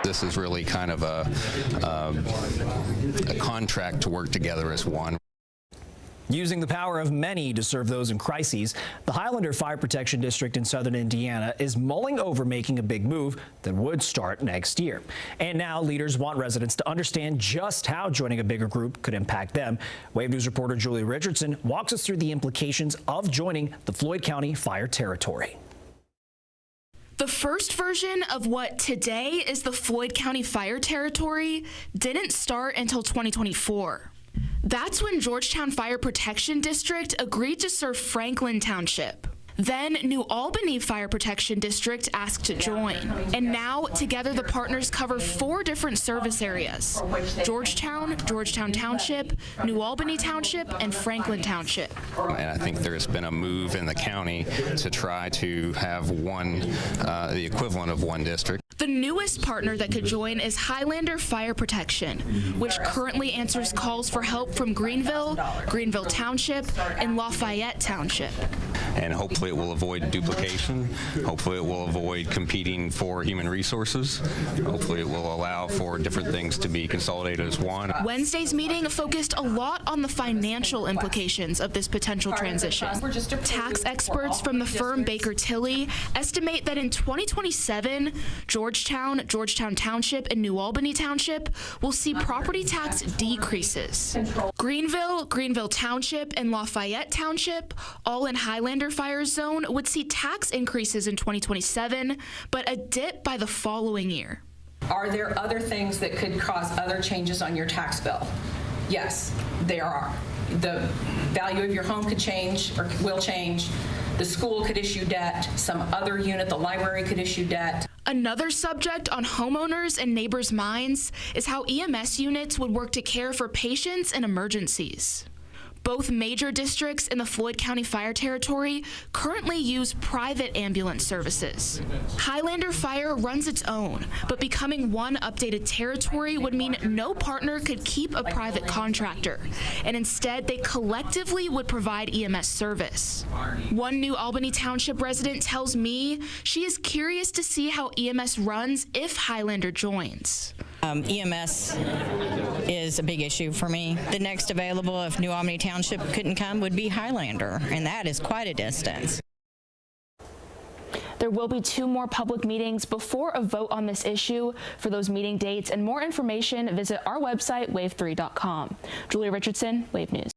This is really kind of a contract to work together as one. Using the power of many to serve those in crises, the Highlander Fire Protection District in southern Indiana is mulling over making a big move that would start next year. And now leaders want residents to understand just how joining a bigger group could impact them. Wave News reporter Julie Richardson walks us through the implications of joining the Floyd County Fire Territory. The first version of what today is the Floyd County Fire Territory didn't start until 2024. That's when Georgetown Fire Protection District agreed to serve Franklin Township. Then New Albany Fire Protection District asked to join. And now, together, the partners cover 4 different service areas: Georgetown, Georgetown Township, New Albany Township, and Franklin Township. And I think there's been a move in the county to try to have the equivalent of one district. The newest partner that could join is Highlander Fire Protection, which currently answers calls for help from Greenville, Greenville Township, and Lafayette Township. And hopefully it will avoid duplication. Hopefully it will avoid competing for human resources. Hopefully it will allow for different things to be consolidated as one. Wednesday's meeting focused a lot on the financial implications of this potential transition. Tax experts from the firm Baker Tilly estimate that in 2027, Georgetown, Georgetown Township, and New Albany Township will see property tax decreases. Greenville, Greenville Township, and Lafayette Township, all in Highlander Fire Zone, would see tax increases in 2027, but a dip by the following year. Are there other things that could cause other changes on your tax bill? Yes, there are. The value of your home could change or will change. The school could issue debt. Some other unit, the library, could issue debt. Another subject on homeowners and neighbors' minds is how EMS units would work to care for patients in emergencies. Both major districts in the Floyd County Fire Territory currently use private ambulance services. Highlander Fire runs its own, but becoming one updated territory would mean no partner could keep a private contractor, and instead they collectively would provide EMS service. One New Albany Township resident tells me she is curious to see how EMS runs if Highlander joins. EMS is a big issue for me. The next available, if New Albany Township couldn't come, would be Highlander, and that is quite a distance. There will be 2 more public meetings before a vote on this issue. For those meeting dates and more information, visit our website, wave3.com. Julia Richardson, Wave News.